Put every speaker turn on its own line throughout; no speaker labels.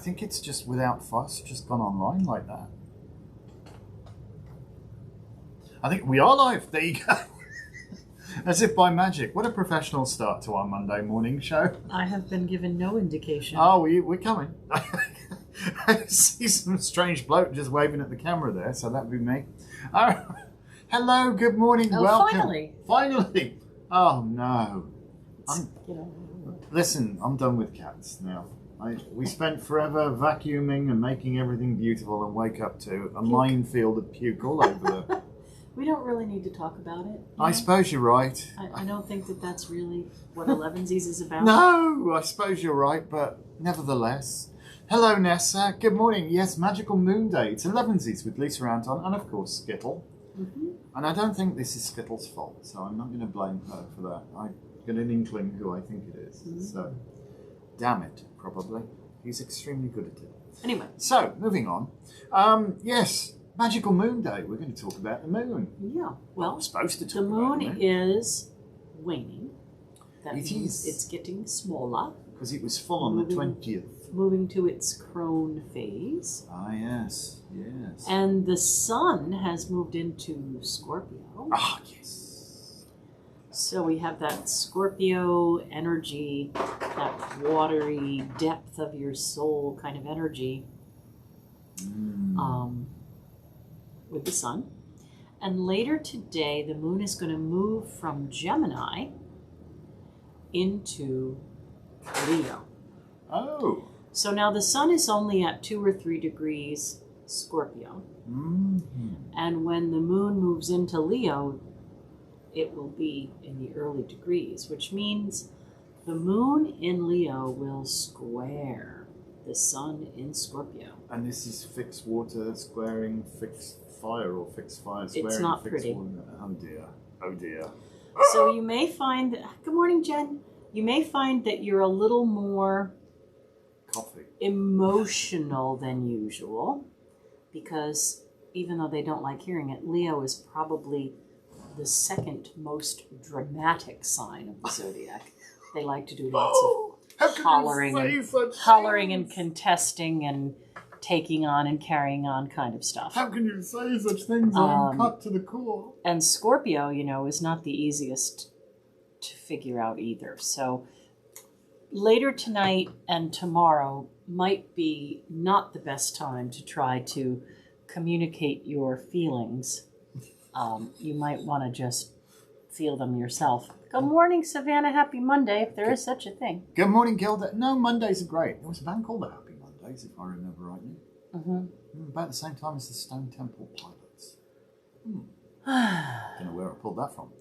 think it's just without fuss, just gone online like that. I think we are live. There you go. As if by magic. What a professional start to our Monday morning show.
I have been given no indication.
Oh, we're coming. I see some strange bloke just waving at the camera there, so that would be me. Hello, good morning, welcome. Finally. Oh, no. Listen, I'm done with cats now. We spent forever vacuuming and making everything beautiful and wake up to a minefield of puke all over the...
We don't really need to talk about it.
I suppose you're right.
I don't think that that's really what Elevensies is about.
No, I suppose you're right, but nevertheless. Hello, Nessa. Good morning. Yes, Magickal Moonday. It's Elevensies with Lisa Anton and, of course, Skittle. Mm-hmm. And I don't think this is Skittle's fault, so I'm not going to blame her for that. I get an inkling who I think it is. Mm-hmm. So, damn it, probably. He's extremely good at it.
Anyway.
So, moving on. Yes. Magickal Moonday. We're going to talk about the moon.
Yeah, well,
we're supposed to talk
the moon is waning. That means it's getting smaller.
Because it was full on the 20th.
Moving to its crone phase.
Ah, yes, yes.
And the sun has moved into Scorpio.
Ah, yes.
So we have that Scorpio energy, that watery depth of your soul kind of energy. With the sun. And later today, the moon is going to move from Gemini into Leo.
Oh.
So now the sun is only at 2 or 3 degrees Scorpio. Mm-hmm. And when the moon moves into Leo, it will be in the early degrees, which means the moon in Leo will square the sun in Scorpio.
And this is fixed water squaring fixed fire or fixed fire squaring.
It's not
fixed
pretty.
Water. Oh dear. Oh dear.
So you may find that, good morning, Jen. You may find that you're a little more emotional than usual, because even though they don't like hearing it, Leo is probably the second most dramatic sign of the zodiac. They like to do lots of hollering and contesting and taking on and carrying on kind of stuff.
How can you say such things and cut to the core?
And Scorpio, is not the easiest to figure out either. So later tonight and tomorrow might be not the best time to try to communicate your feelings. You might want to just feel them yourself. Good morning, Savannah. Happy Monday, if there is such a thing.
Good morning, Gilda. No, Mondays are great. There was a band called the Happy Mondays, if I remember rightly. Mm-hmm. About the same time as the Stone Temple Pilots. Don't know where I pulled that from.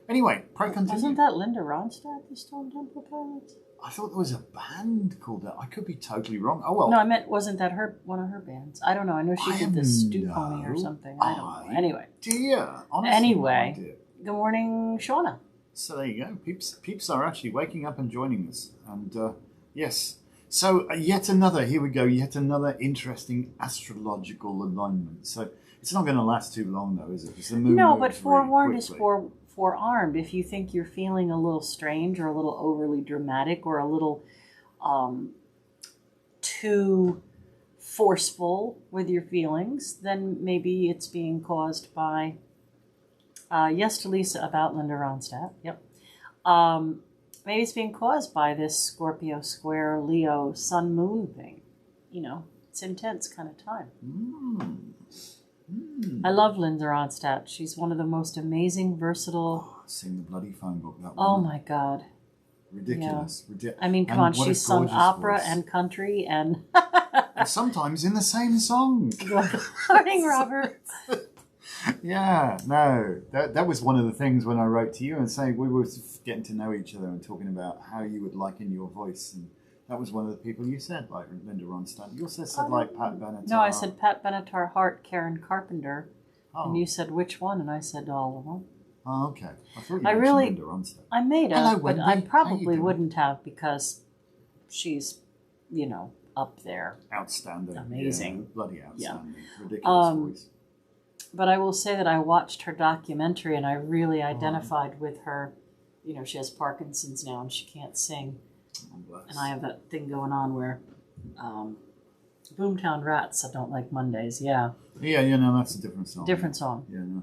Anyway, pray continue.
Wasn't that Linda Ronstadt, the Stone Temple Pilots?
I thought there was a band called that. I could be totally wrong. Oh well.
No, I meant wasn't that one of her bands? I don't know. I know she did the Stew Pony or something. I don't know. Anyway.
Dear. Honestly,
anyway. Good morning, Shauna.
So there you go. Peeps are actually waking up and joining us. And yes. So yet another interesting astrological alignment. So it's not going to last too long though, is it? Because the moon
but forewarned is forearmed. If you think you're feeling a little strange or a little overly dramatic or a little too forceful with your feelings, then maybe it's being caused by... yes to Lisa about Linda Ronstadt. Yep. Maybe it's being caused by this Scorpio square Leo sun moon thing. It's intense kind of time. I love Linda Ronstadt. She's one of the most amazing, versatile...
sing the bloody phone book, that one.
Oh my God.
Ridiculous.
Yeah. I mean, come on, she's sung opera and country and...
sometimes in the same song.
Good morning, Robert.
Yeah, no, that was one of the things when I wrote to you and saying we were getting to know each other and talking about how you would liken your voice, and that was one of the people you said, like Linda Ronstadt. You also said like Pat Benatar.
No, I said Pat Benatar, Hart, Karen Carpenter, and you said which one, and I said all of them.
Oh, okay. I thought you mentioned Linda Ronstadt.
I made up, but I probably wouldn't have because she's, up there.
Outstanding.
Amazing.
Yeah, bloody outstanding. Yeah. Ridiculous voice.
But I will say that I watched her documentary and I really identified with her. She has Parkinson's now and she can't sing.
Oh,
and I have that thing going on where Boomtown Rats, I don't like Mondays, yeah.
Yeah, you know, that's a different song.
Different song.
Yeah, no.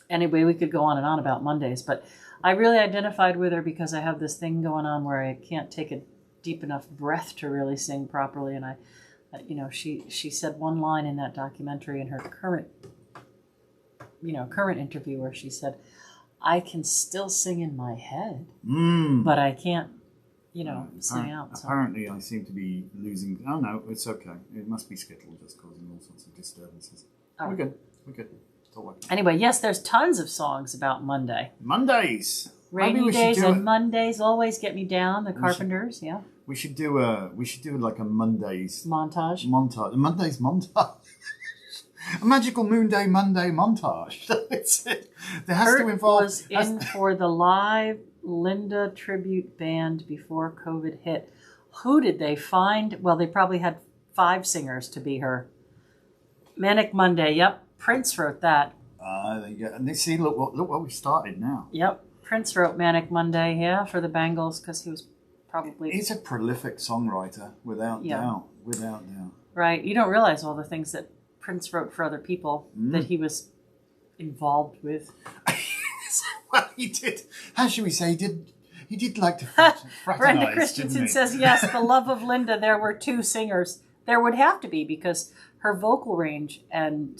Anyway, we could go on and on about Mondays, but I really identified with her because I have this thing going on where I can't take a deep enough breath to really sing properly. And she said one line in that documentary in her current interview where she said, I can still sing in my head, but I can't, sing out. So.
Apparently, I seem to be losing. Oh, no, it's okay. It must be Skittle just causing all sorts of disturbances.
Oh.
We're good. It's all right.
Anyway, yes, there's tons of songs about Monday.
Mondays.
Rainy days and Mondays always get me down. The Carpenters, yeah.
We should do like a Mondays
montage.
A Mondays montage. A Magickal Moonday Monday montage. That's it. There has to involve.
Was in for the live Linda tribute band before COVID hit. Who did they find? Well, they probably had 5 singers to be her. Manic Monday. Yep, Prince wrote that.
And see, look what we started now.
Yep, Prince wrote Manic Monday. Yeah, for the Bangles because he was probably.
He's a prolific songwriter, without doubt.
Right, you don't realize all the things that Prince wrote for other people that he was involved with.
Well, he did. How should we say he did like to fraternize.
Brenda Christensen says, yes, the love of Linda, there were 2 singers. There would have to be because her vocal range and,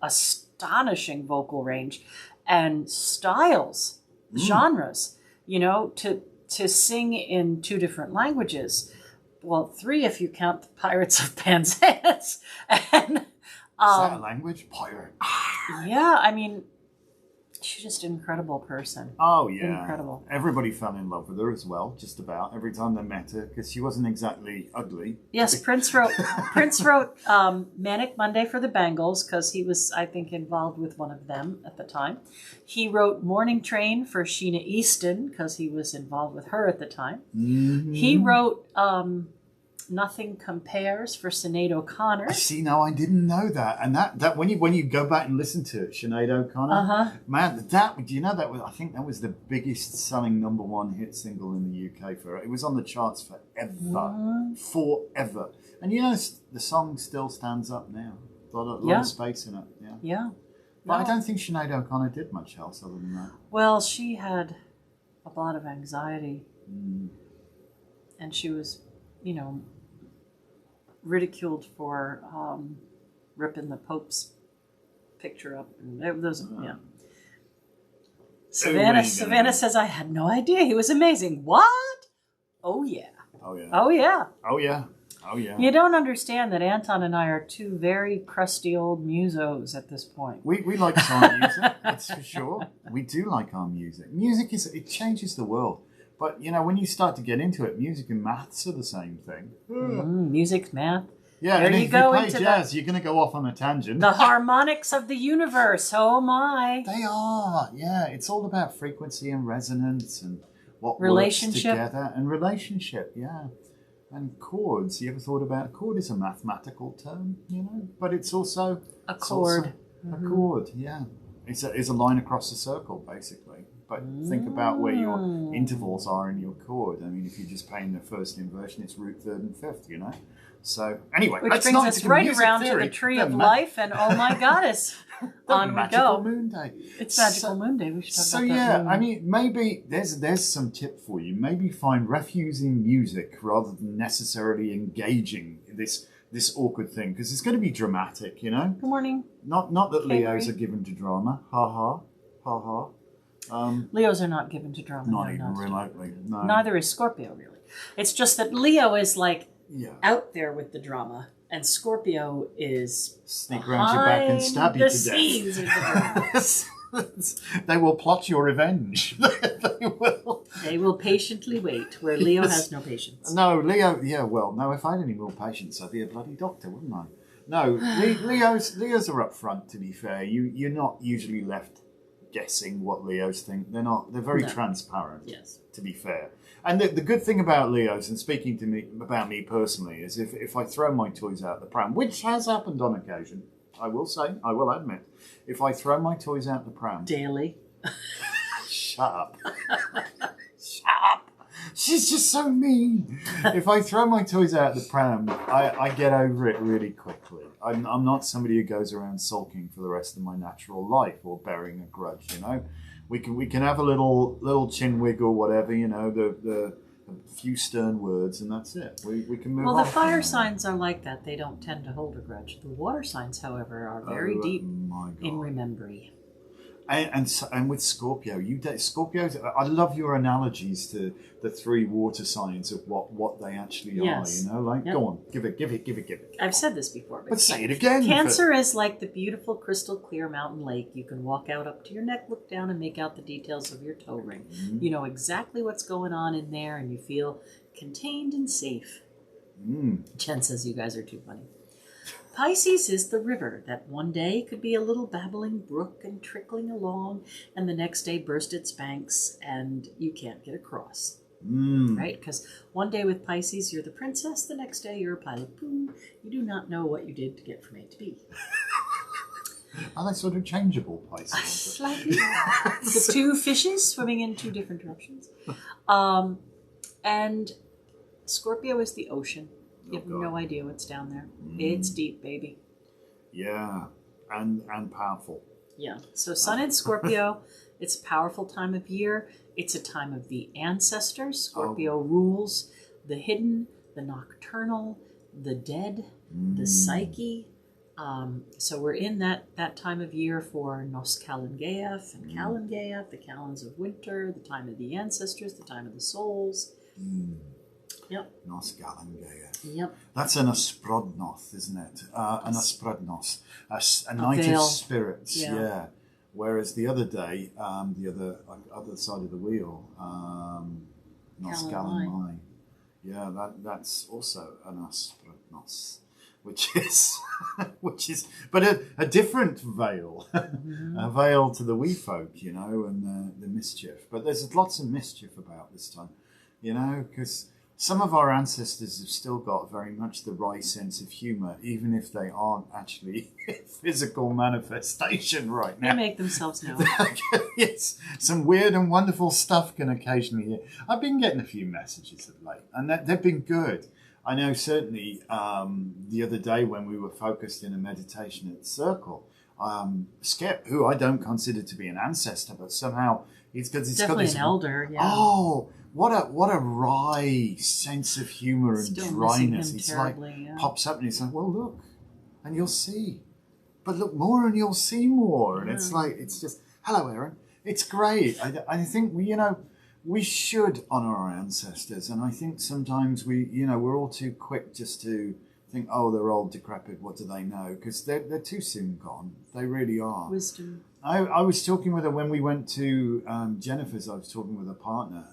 astonishing vocal range and styles, genres, to sing in 2 different languages. Well, 3 if you count the Pirates of Penzance. And,
is that a language? Pirate.
Yeah, I mean, she's just an incredible person.
Oh, yeah.
Incredible.
Everybody fell in love with her as well, just about, every time they met her, because she wasn't exactly ugly.
Yes, Prince wrote Manic Monday for the Bangles, because he was, I think, involved with one of them at the time. He wrote Morning Train for Sheena Easton, because he was involved with her at the time. Mm-hmm. He wrote Nothing Compares for Sinead O'Connor.
See, now I didn't know that, and that when you go back and listen to it, Sinead O'Connor, man, do you know that was? I think that was the biggest selling number 1 hit single in the UK for her. It was on the charts forever, and the song still stands up now. A lot of space in it.
Yeah.
But I don't think Sinead O'Connor did much else other than that.
Well, she had a lot of anxiety, and she was, ridiculed for ripping the Pope's picture up. And those, Savannah says, I had no idea. He was amazing. What? Oh, yeah.
Oh, yeah.
Oh, yeah.
Oh, yeah. Oh, yeah.
You don't understand that Anton and I are 2 very crusty old musos at this point.
We like our music, that's for sure. We do like our music. Music it changes the world. But, when you start to get into it, music and maths are the same thing.
Music, math.
Yeah,
there
and
you
if
go
you play jazz, you're going to go off on a tangent.
The harmonics of the universe, oh my.
They are, yeah. It's all about frequency and resonance and what
relationship.
Works together. And relationship, yeah. And chords. You ever thought about a chord is a mathematical term, But it's also...
A chord.
A chord, yeah. It's a line across a circle, basically. But think about where your intervals are in your chord. I mean, if you're just playing the first inversion, it's root, third, and fifth, So, anyway,
which brings us right around to the tree of life, and oh my goddess, on we go.
Magickal Moonday.
It's Magickal Moonday. We should talk about that.
So, yeah, I mean, maybe there's some tip for you. Maybe find refuge in music rather than necessarily engaging this awkward thing, because it's going to be dramatic,
Good morning.
Not that Leos are given to drama. Ha ha. Ha ha.
Leos are not given to drama.
Not even remotely. No.
Neither is Scorpio, really. It's just that Leo is out there with the drama, and Scorpio is
sneak around your back and stab you to
scenes
death. They will plot your revenge. They will.
They will patiently wait, where Leo has no patience.
No, Leo. Yeah, well, no. If I had any more patience, I'd be a bloody doctor, wouldn't I? No, Leos are up front. To be fair, you're not usually left guessing what Leos think. They're not. They're very transparent.
Yes.
To be fair, and the good thing about Leos, and speaking to me about me personally, is if I throw my toys out the pram, which has happened on occasion, I will admit, if I throw my toys out the pram
daily.
Shut up. Shut up. She's just so mean. If I throw my toys out the pram, I get over it really quickly. I'm not somebody who goes around sulking for the rest of my natural life or bearing a grudge. You know, we can have a little chin wiggle, whatever. You know, the a few stern words, and that's it. We can move on.
Well, the fire signs are like that. They don't tend to hold a grudge. The water signs, however, are very deep in remembering.
And with Scorpio, Scorpios. I love your analogies to the three water signs of what they actually are. You know, like go on, give it.
I've said this before,
but say it again.
Cancer is like the beautiful crystal clear mountain lake. You can walk out up to your neck, look down, and make out the details of your toe ring. Mm-hmm. You know exactly what's going on in there, and you feel contained and safe. Jen says you guys are too funny. Pisces is the river that one day could be a little babbling brook and trickling along, and the next day burst its banks and you can't get across. Right? Because one day with Pisces, you're the princess. The next day, you're a pile of poo. You do not know what you did to get from A to B.
Are they sort of changeable, Pisces?
Slightly. The two fishes swimming in two different directions. And Scorpio is the ocean. You have no idea what's down there. It's deep, baby.
Yeah, and powerful.
Yeah. So Sun in Scorpio, it's a powerful time of year. It's a time of the ancestors. Scorpio rules the hidden, the nocturnal, the dead, the psyche. So we're in that time of year for Nos Calengaeaf and Calengaeaf, the calends of winter, the time of the ancestors, the time of the souls. Yep.
Nos Calengaeaf.
Yep.
That's an Asprodnoth, isn't it? An Asprodnos, a night of spirits. Yeah. Whereas the other day, the other side of the wheel, Nos Calenmai. Yeah, that's also an Asprodnos, which is, but a different veil, a veil to the wee folk, you know, and the mischief. But there's lots of mischief about this time, you know, because some of our ancestors have still got very much the right sense of humour, even if they aren't actually physical manifestation right now.
They make themselves known.
Yes, some weird and wonderful stuff can occasionally hear. I've been getting a few messages of late, and they've been good. I know certainly the other day when we were focused in a meditation at the Circle, Skip, who I don't consider to be an ancestor, but somehow he's got this
an elder. Yeah.
Oh. What a wry sense of humour and dryness. It's terribly, pops up and he's like, well, look, and you'll see. But look more and you'll see more. And it's like, it's just, hello, Aaron. It's great. I think we should honour our ancestors. And I think sometimes we're all too quick just to think, oh, they're old, decrepit, what do they know? Because they're too soon gone. They really are.
Wisdom.
I was talking with her when we went to Jennifer's. I was talking with her partner,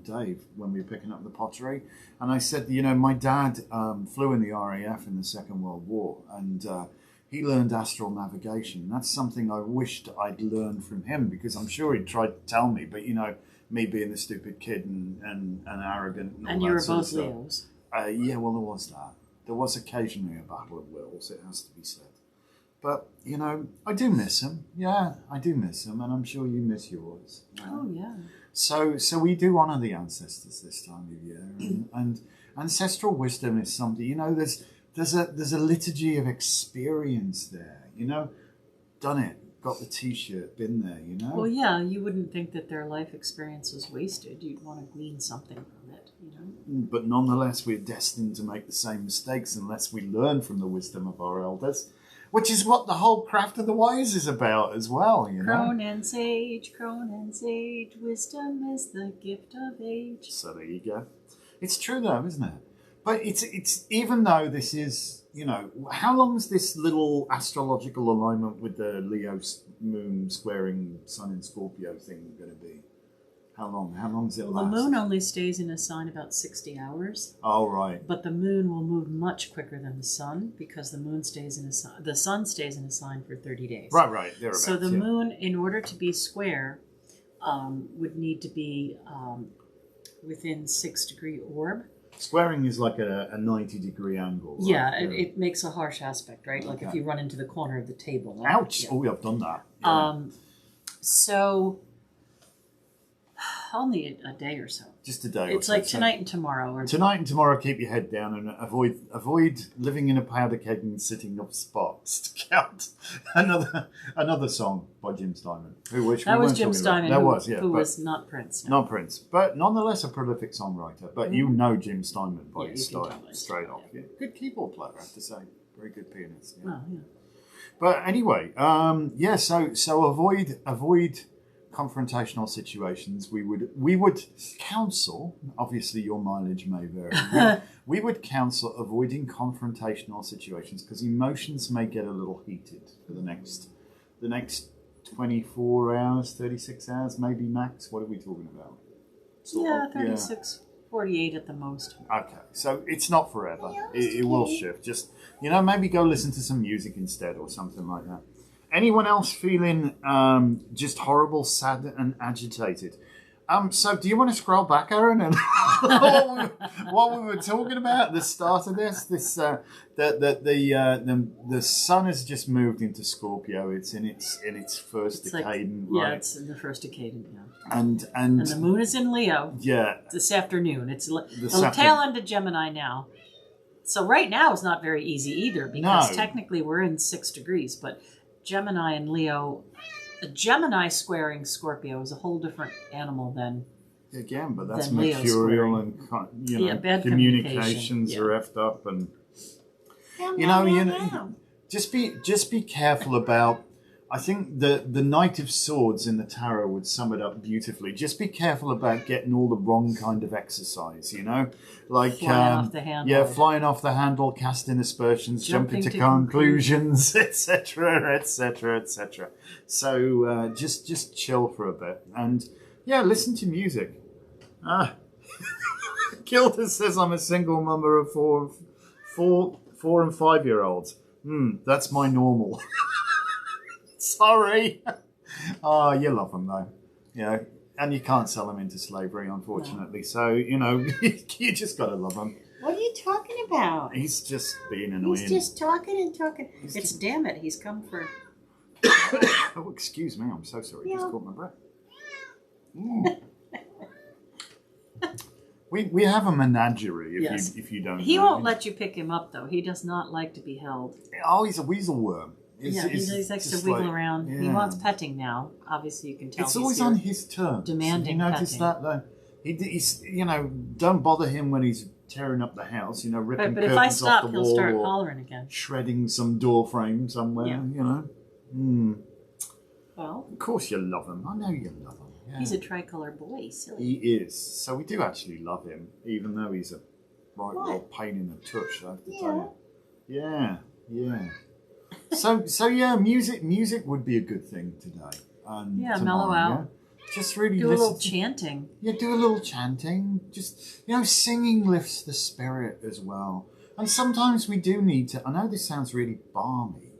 Dave, when we were picking up the pottery. And I said, my dad flew in the RAF in the Second World War, and he learned astral navigation. That's something I wished I'd learned from him, because I'm sure he'd tried to tell me. But, me being the stupid kid and arrogant and all that.
And you were
sort
both
of stuff.
Leos.
Yeah, well, there was that. There was occasionally a battle of wills, it has to be said. But, I do miss him. Yeah, I do miss him, and I'm sure you miss yours.
Oh, yeah.
So we do honour the ancestors this time of year. And ancestral wisdom is something, there's a liturgy of experience there, done it, got the T-shirt, been there,
Well, yeah, you wouldn't think that their life experience was wasted. You'd want to glean something from it,
But nonetheless, we're destined to make the same mistakes unless we learn from the wisdom of our elders. Which is what the whole Craft of the Wise is about as well,
Crone and sage, wisdom is the gift of age.
So there you go. It's true though, isn't it? But it's even though this is, how long is this little astrological alignment with the Leo moon squaring Sun in Scorpio thing going to be? How long? How long does it last?
The moon only stays in a sign about 60 hours.
Oh, right.
But the moon will move much quicker than the sun, because the moon stays in the sun stays in a sign for 30 days.
Right. Thereabouts,
so the moon, in order to be square, would need to be within 6-degree orb.
Squaring is like a 90-degree angle. Right?
Yeah, it makes a harsh aspect, right? Like if you run into the corner of the table.
Ouch! Yeah. Oh, I've done that. Yeah.
So only a day or so.
Just a day.
It's like tonight and tomorrow. Or
tonight and tomorrow, keep your head down and avoid living in a powder keg and sitting up sparks to count. Another song by Jim Steinman. Who was
Jim Steinman. Who was not Prince. No.
Not Prince, but nonetheless a prolific songwriter. But you know Jim Steinman by his style, straight off. Yeah. Good keyboard player, I have to say. Very good pianist. Yeah.
Well, yeah.
But anyway, so avoid confrontational situations. We would counsel, obviously your mileage may vary, we would counsel avoiding confrontational situations because emotions may get a little heated for the next 24 hours, 36 hours, maybe max. What are we talking about?
36, 48 at the most.
Okay, so it's not forever. It will shift. Just, maybe go listen to some music instead or something like that. Anyone else feeling just horrible, sad, and agitated? So do you want to scroll back, Aaron, and what we were talking about at the start of this? The sun has just moved into Scorpio. It's in its first decadent.
Yeah, it's in the first decadent. Yeah.
And
the moon is in Leo.
Yeah.
This afternoon, it's the tail end of Gemini now. So right now is not very easy either because technically we're in 6 degrees, but Gemini and Leo, a Gemini squaring Scorpio is a whole different animal than
but that's
than
mercurial and
bad
communications are effed up and just be careful about. I think the Knight of Swords in the tarot would sum it up beautifully. Just be careful about getting all the wrong kind of exercise, like
flying off the handle.
Yeah, flying off the handle, casting aspersions, jumping to conclusions, etc., etc., etc. So just chill for a bit and listen to music. Kilda says I'm a single mother of four and 5 year olds. That's my normal. Sorry. Oh, you love them though. And you can't sell them into slavery, unfortunately. No. So, you just got to love them.
What are you talking about?
He's just being annoying.
He's just talking and talking. Damn it, he's come for...
Oh, excuse me. I'm so sorry.
Yeah.
Just caught my breath. We have a menagerie, if you don't
He
know.
won't let you pick him up, though. He does not like to be held.
Oh, he's a weasel worm.
He likes to wiggle around. Yeah. He wants petting now. Obviously, you can tell.
It's always on his terms.
Demanding
petting. You notice that, though? He's don't bother him when he's tearing up the house, ripping
but if I stop, he'll start hollering again.
Shredding some door frame somewhere,
Well,
of course you love him. I know you love him. Yeah.
He's a tricolor boy, silly.
He is. So we do actually love him, even though he's a real pain in the tush, I have to tell you. Yeah. So music would be a good thing today.
Mellow out.
Yeah? Just really
do a little chanting.
Yeah, do a little chanting. Just singing lifts the spirit as well. And sometimes we do need to. I know this sounds really balmy.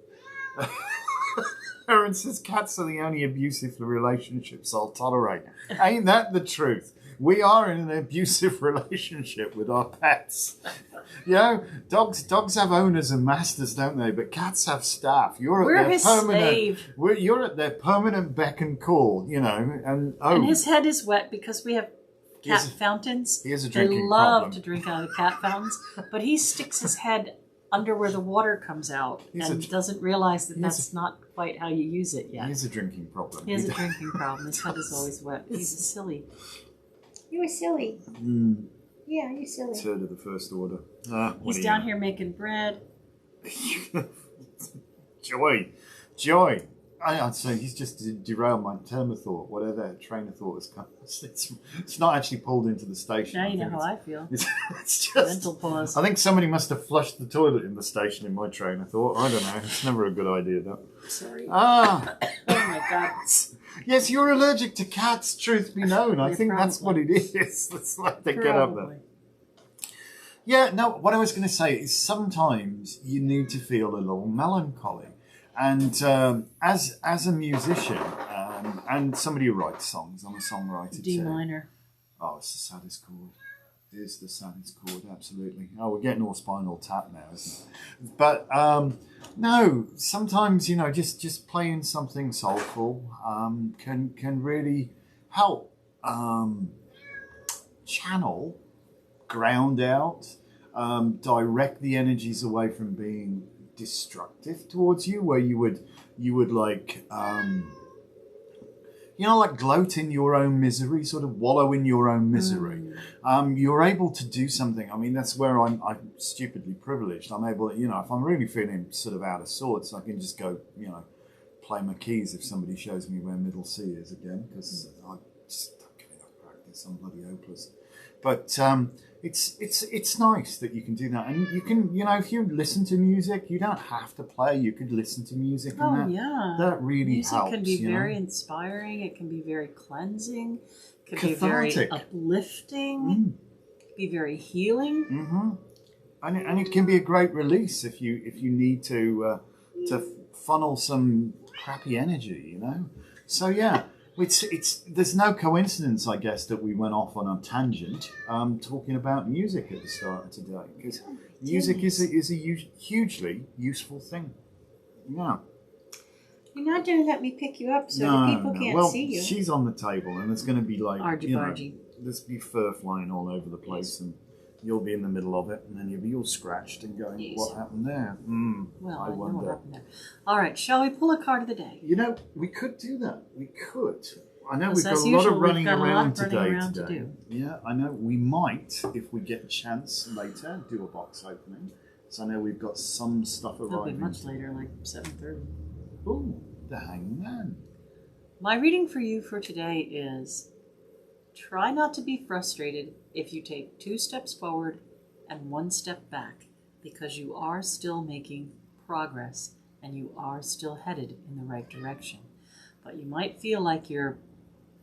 Aaron says cats are the only abusive relationships I'll tolerate. Ain't that the truth? We are in an abusive relationship with our pets. Dogs have owners and masters, don't they? But cats have staff.
We're his slave.
You're at their permanent beck and call, and
his head is wet because we have cat fountains.
He has a drinking
problem. They love to drink out of cat fountains, but he sticks his head under where the water comes out and doesn't realize that's not quite how you use it yet.
He has a drinking problem.
He has a drinking problem. His head is always wet. He's silly. You were silly. Yeah, you're silly.
Third of the first order.
He's down here making bread.
Joy. I'd say he's just derailed my term of thought, whatever train of thought has come. It's not actually pulled into the station.
Now you know how I feel.
It's just
mental pause.
I think somebody must have flushed the toilet in the station in my train of thought. I don't know. It's never a good idea, though.
Sorry. Oh my God.
Yes, you're allergic to cats, truth be known. I think that's what it is. It's like they get up there. Yeah, no, what I was going to say is sometimes you need to feel a little melancholy. And as a musician and somebody who writes songs, I'm a songwriter
D minor.
Oh, it's the saddest chord. It is the saddest chord, absolutely. Oh, we're getting all Spinal Tap now, isn't it? But no, sometimes just playing something soulful can really help channel, ground out, direct the energies away from being destructive towards you, where you would like like gloat in your own misery, sort of wallow in your own misery. You're able to do something. I mean, that's where I'm stupidly privileged. I'm able to, if I'm really feeling sort of out of sorts, I can just go, play my keys if somebody shows me where middle C is again, because I just don't give enough practice. I'm bloody hopeless. But it's nice that you can do that, and you can, if you listen to music, you don't have to play. You could listen to music, and that really
music
helps.
Music can be very inspiring. It can be very cleansing. It can
Cathartic.
be very uplifting. It can be very healing.
Mm-hmm. And it can be a great release if you need to funnel some crappy energy, So yeah. There's no coincidence, I guess, that we went off on a tangent talking about music at the start of today, because music is a hugely useful thing. Yeah.
You're not going to let me pick you up so the people can't see you.
Well, she's on the table, and there's going to be like,
argy-bargy.
There's be fur flying all over the place, and you'll be in the middle of it, and then you'll be all scratched and going,
Yes.
what happened there?
Well,
I
know what
wonder.
happened there. All right, shall we pull a card of the day?
We could do that. We could. I know
Because
we've got
as
a lot
usual,
of running
we've got a lot
around
of running
today.
around to do.
Yeah, I know. We might, if we get a chance later, do a box opening. So I know we've got some stuff
It'll
arriving.
be much later, like 7:30.
Ooh, the Hangman.
My reading for you for today is: try not to be frustrated if you take 2 steps forward and 1 step back, because you are still making progress and you are still headed in the right direction. But you might feel like you're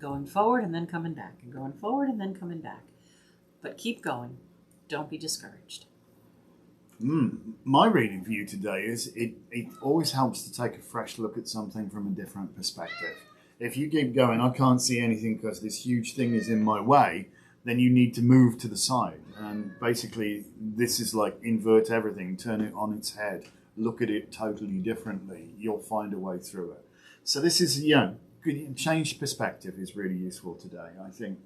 going forward and then coming back, and going forward and then coming back. But keep going. Don't be discouraged.
My reading for you today is it always helps to take a fresh look at something from a different perspective. If you keep going, I can't see anything because this huge thing is in my way, then you need to move to the side. And basically, this is like invert everything, turn it on its head, look at it totally differently. You'll find a way through it. So this is, good. Change perspective is really useful today. I think,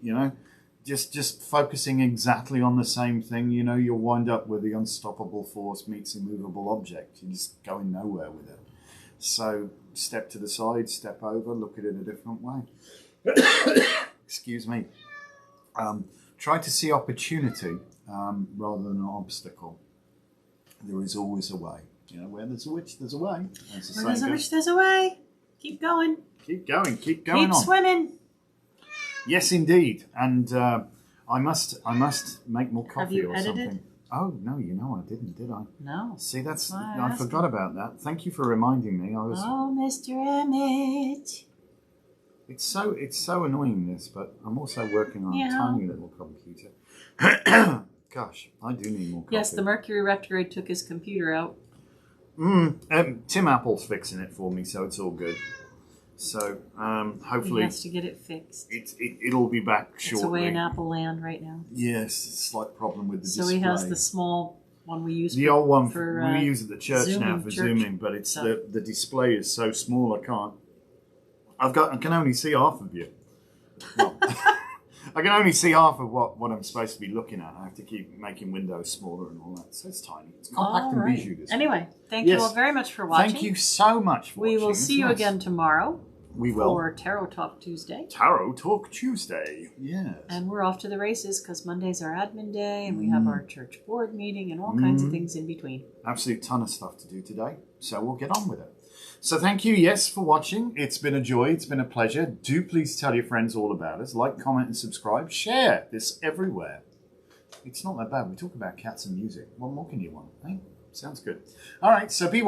just focusing exactly on the same thing, you'll wind up with the unstoppable force meets immovable object. You're just going nowhere with it. So step to the side, step over, look at it a different way. Excuse me. Try to see opportunity rather than an obstacle. There is always a way. Where there's a witch, there's a way.
Where there's a witch, there's a way. Keep going.
Keep going
Keep
on.
swimming.
Yes, indeed. And I must make more coffee
Have you
or
edited?
something. Oh no, I didn't, did I?
No.
See,
I
forgot about that. Thank you for reminding me.
Oh, Mr. Emmett.
It's so annoying this, but I'm also working on a tiny little computer. Gosh, I do need more coffee.
Yes, the Mercury retrograde took his computer out.
Tim Apple's fixing it for me, so it's all good. So hopefully
He has to get it fixed.
It'll be back shortly.
It's away in Apple land right now.
Yes, slight problem with the display.
So he has the small one we use.
The old one we use at the church now for
Zooming,
Zooming, but it's the display is so small I can't. I can only see half of you. Well, I can only see half of what I'm supposed to be looking at. I have to keep making windows smaller and all that. So it's tiny. It's compact and bijou. This
anyway, thank you all very much for watching.
Thank you so much for watching.
We will see you again tomorrow.
We will.
For Tarot Talk Tuesday.
Tarot Talk Tuesday. Yes.
And we're off to the races because Monday's our admin day and we have our church board meeting and all kinds of things in between.
Absolute ton of stuff to do today. So we'll get on with it. So thank you, yes, for watching. It's been a joy. It's been a pleasure. Do please tell your friends all about us. Like, comment, and subscribe. Share this everywhere. It's not that bad. We talk about cats and music. What more can you want? Eh? Sounds good. All right, so be